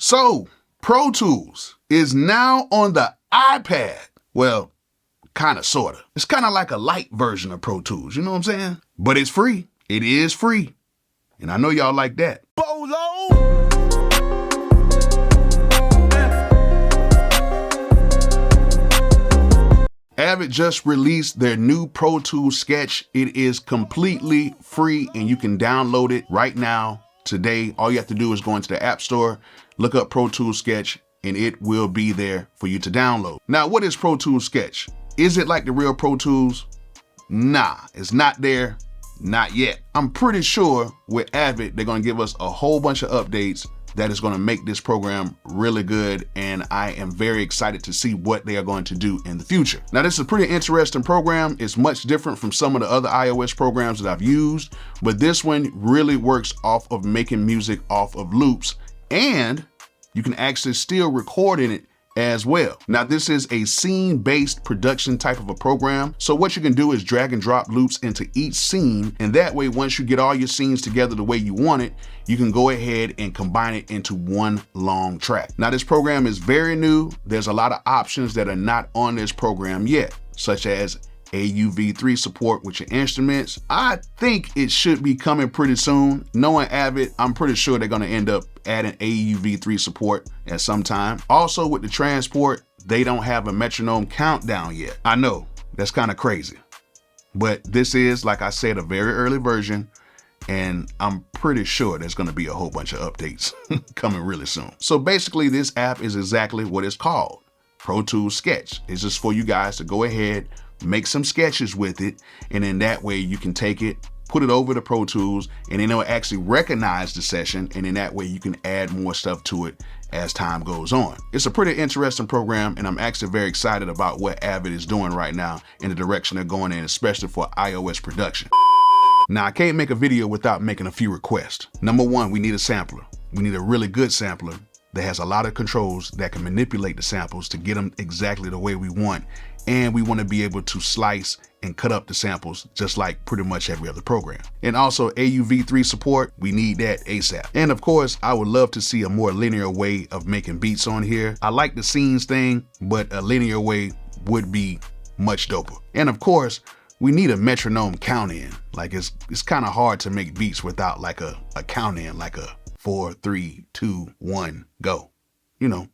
So, Pro Tools is now on the iPad. Well, kind of, sort of. It's kind of like a light version of Pro Tools, you know what I'm saying? But it's free. It is free. And I know y'all like that. Bolo! Avid just released their new Pro Tools Sketch. It is completely free and you can download it right now, today. All you have to do is go into the App Store, look up Pro Tools Sketch, and it will be there for you to download. Now, what is Pro Tools Sketch? Is it like the real Pro Tools? Nah, it's not there, not yet. I'm pretty sure with Avid, they're gonna give us a whole bunch of updates that is gonna make this program really good, and I am very excited to see what they are going to do in the future. Now, this is a pretty interesting program. It's much different from some of the other iOS programs that I've used, but this one really works off of making music off of loops, and you can actually still record in it as well. Now, this is a scene-based production type of a program. So what you can do is drag and drop loops into each scene. And that way, once you get all your scenes together the way you want it, you can go ahead and combine it into one long track. Now, this program is very new. There's a lot of options that are not on this program yet, such as AUV3 support with your instruments. I think it should be coming pretty soon. Knowing Avid, I'm pretty sure they're gonna end up adding AUV3 support at some time. Also with the transport, they don't have a metronome countdown yet. I know, that's kind of crazy. But this is, like I said, a very early version, and I'm pretty sure there's gonna be a whole bunch of updates coming really soon. So basically, this app is exactly what it's called, Pro Tools Sketch. It's just for you guys to go ahead, make some sketches with it, and in that way you can take it, put it over to Pro Tools, and then it'll actually recognize the session, and in that way you can add more stuff to it as time goes on. It's a pretty interesting program, and I'm actually very excited about what Avid is doing right now and the direction they're going in, especially for iOS production. Now, I can't make a video without making a few requests. Number one, we need a sampler. We need a really good sampler that has a lot of controls that can manipulate the samples to get them exactly the way we want. And we want to be able to slice and cut up the samples just like pretty much every other program. And also AUV3 support, we need that ASAP. And of course, I would love to see a more linear way of making beats on here. I like the scenes thing, but a linear way would be much doper. And of course, we need a metronome count in. Like it's kind of hard to make beats without like a count in, like a 4, 3, 2, 1, go. You know,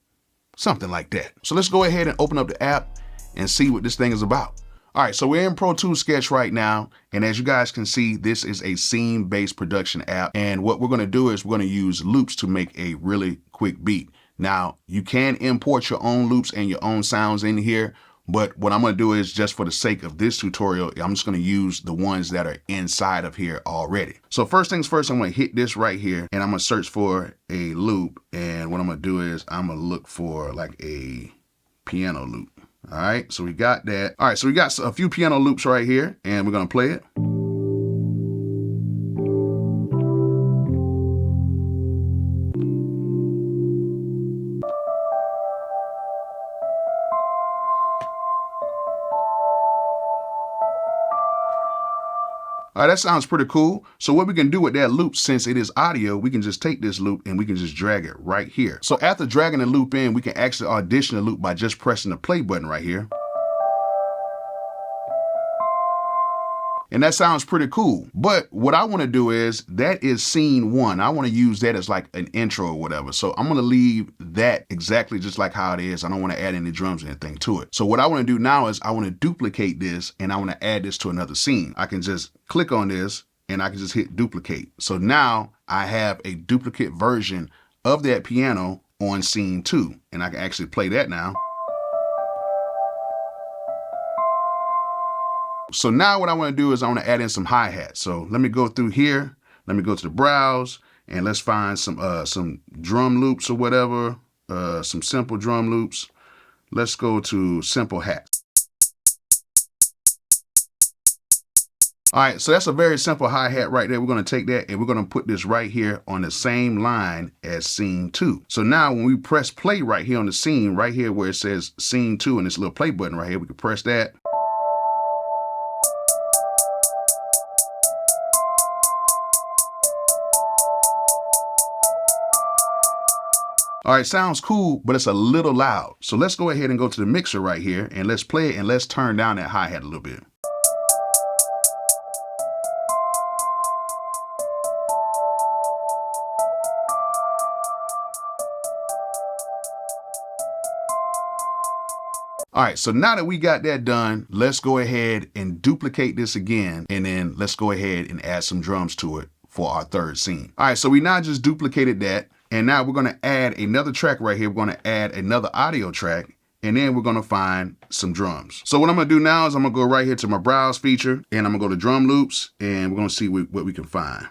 something like that. So let's go ahead and open up the app and see what this thing is about. All right, so we're in Pro Tools Sketch right now. And as you guys can see, this is a scene-based production app. And what we're gonna do is we're gonna use loops to make a really quick beat. Now, you can import your own loops and your own sounds in here, but what I'm gonna do is, just for the sake of this tutorial, I'm just gonna use the ones that are inside of here already. So first things first, I'm gonna hit this right here and I'm gonna search for a loop. And what I'm gonna do is I'm gonna look for like a piano loop. All right, so we got that. All right, so we got a few piano loops right here and we're gonna play it. All right, that sounds pretty cool. So what we can do with that loop, since it is audio, we can just take this loop and we can just drag it right here. So after dragging the loop in, we can actually audition the loop by just pressing the play button right here. And that sounds pretty cool. But what I want to do is, that is scene 1. I want to use that as like an intro or whatever. So I'm going to leave that exactly just like how it is. I don't want to add any drums or anything to it. So what I want to do now is I want to duplicate this and I want to add this to another scene. I can just click on this and I can just hit duplicate. So now I have a duplicate version of that piano on scene 2. And I can actually play that now. So now what I want to do is I want to add in some hi-hats. So let me go through here. Let me go to the browse and let's find some drum loops or whatever, some simple drum loops. Let's go to simple hats. All right, so that's a very simple hi-hat right there. We're going to take that and we're going to put this right here on the same line as scene 2. So now when we press play right here on the scene, right here where it says scene 2 and this little play button right here, we can press that. All right, sounds cool, but it's a little loud. So let's go ahead and go to the mixer right here and let's play it and let's turn down that hi-hat a little bit. All right, so now that we got that done, let's go ahead and duplicate this again, and then let's go ahead and add some drums to it for our third scene. All right, so we now just duplicated that, and now we're gonna add another track right here. We're gonna add another audio track, and then we're gonna find some drums. So what I'm gonna do now is I'm gonna go right here to my browse feature, and I'm gonna go to drum loops, and we're gonna see what we can find.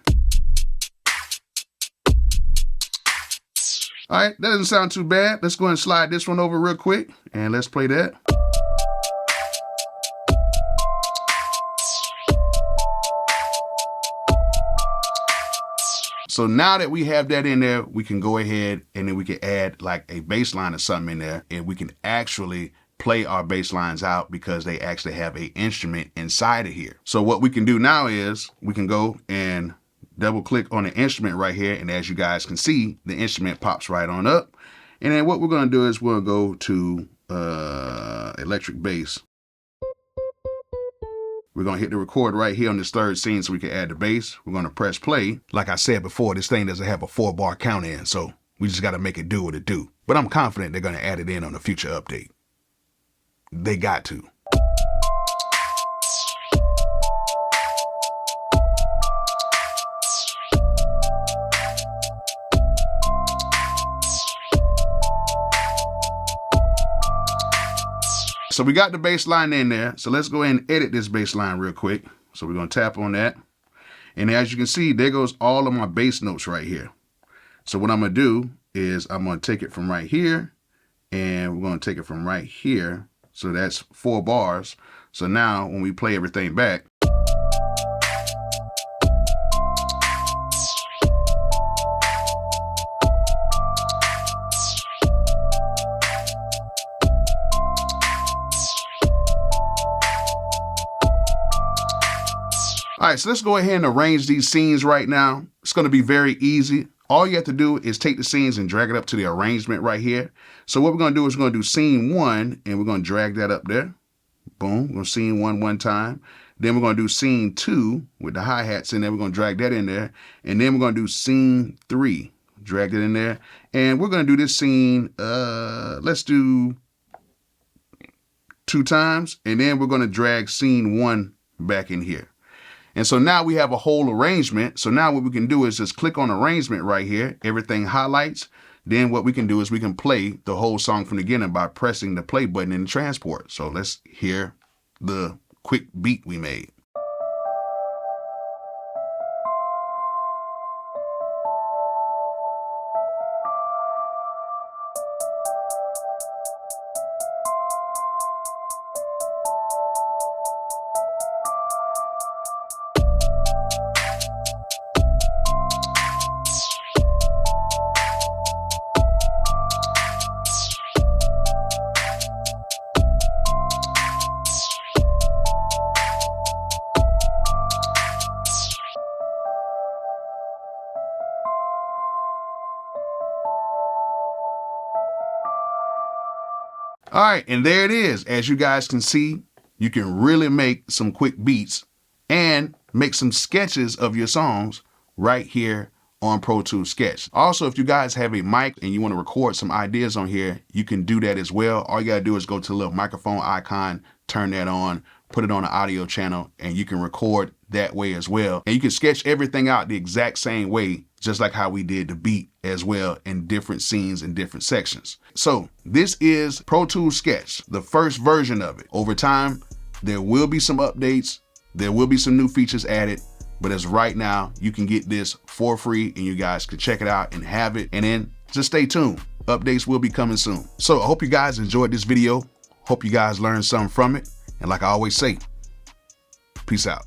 All right, that doesn't sound too bad. Let's go ahead and slide this one over real quick, and let's play that. So now that we have that in there, we can go ahead and then we can add like a bass line or something in there, and we can actually play our bass lines out because they actually have an instrument inside of here. So what we can do now is we can go and double click on the instrument right here, and as you guys can see, the instrument pops right on up. And then what we're going to do is we'll go to electric bass. We're going to hit the record right here on this third scene so we can add the bass. We're going to press play. Like I said before, this thing doesn't have a 4-bar count in, so we just got to make it do what it do. But I'm confident they're going to add it in on a future update. They got to. So we got the bass line in there. So let's go ahead and edit this bass line real quick. So we're going to tap on that. And as you can see, there goes all of my bass notes right here. So what I'm going to do is I'm going to take it from right here, and we're going to take it from right here. So that's 4 bars. So now when we play everything back, all right, so let's go ahead and arrange these scenes right now. It's going to be very easy. All you have to do is take the scenes and drag it up to the arrangement right here. So what we're going to do is we're going to do scene 1, and we're going to drag that up there. Boom. We're going to scene 1 one time. Then we're going to do scene 2 with the hi-hats in there. We're going to drag that in there. And then we're going to do scene 3. Drag it in there. And we're going to do this scene, let's do 2 times. And then we're going to drag scene 1 back in here. And so now we have a whole arrangement. So now what we can do is just click on arrangement right here. Everything highlights. Then what we can do is we can play the whole song from the beginning by pressing the play button in the transport. So let's hear the quick beat we made. All right, and there it is. As you guys can see, you can really make some quick beats and make some sketches of your songs right here on Pro Tools Sketch. Also, if you guys have a mic and you want to record some ideas on here, you can do that as well. All you gotta do is go to the little microphone icon, turn that on, put it on an audio channel, and you can record that way as well. And you can sketch everything out the exact same way, just like how we did the beat as well in different scenes and different sections. So this is Pro Tools Sketch, the first version of it. Over time, there will be some updates. There will be some new features added. But as right now, you can get this for free and you guys can check it out and have it. And then just stay tuned. Updates will be coming soon. So I hope you guys enjoyed this video. Hope you guys learned something from it. And like I always say, peace out.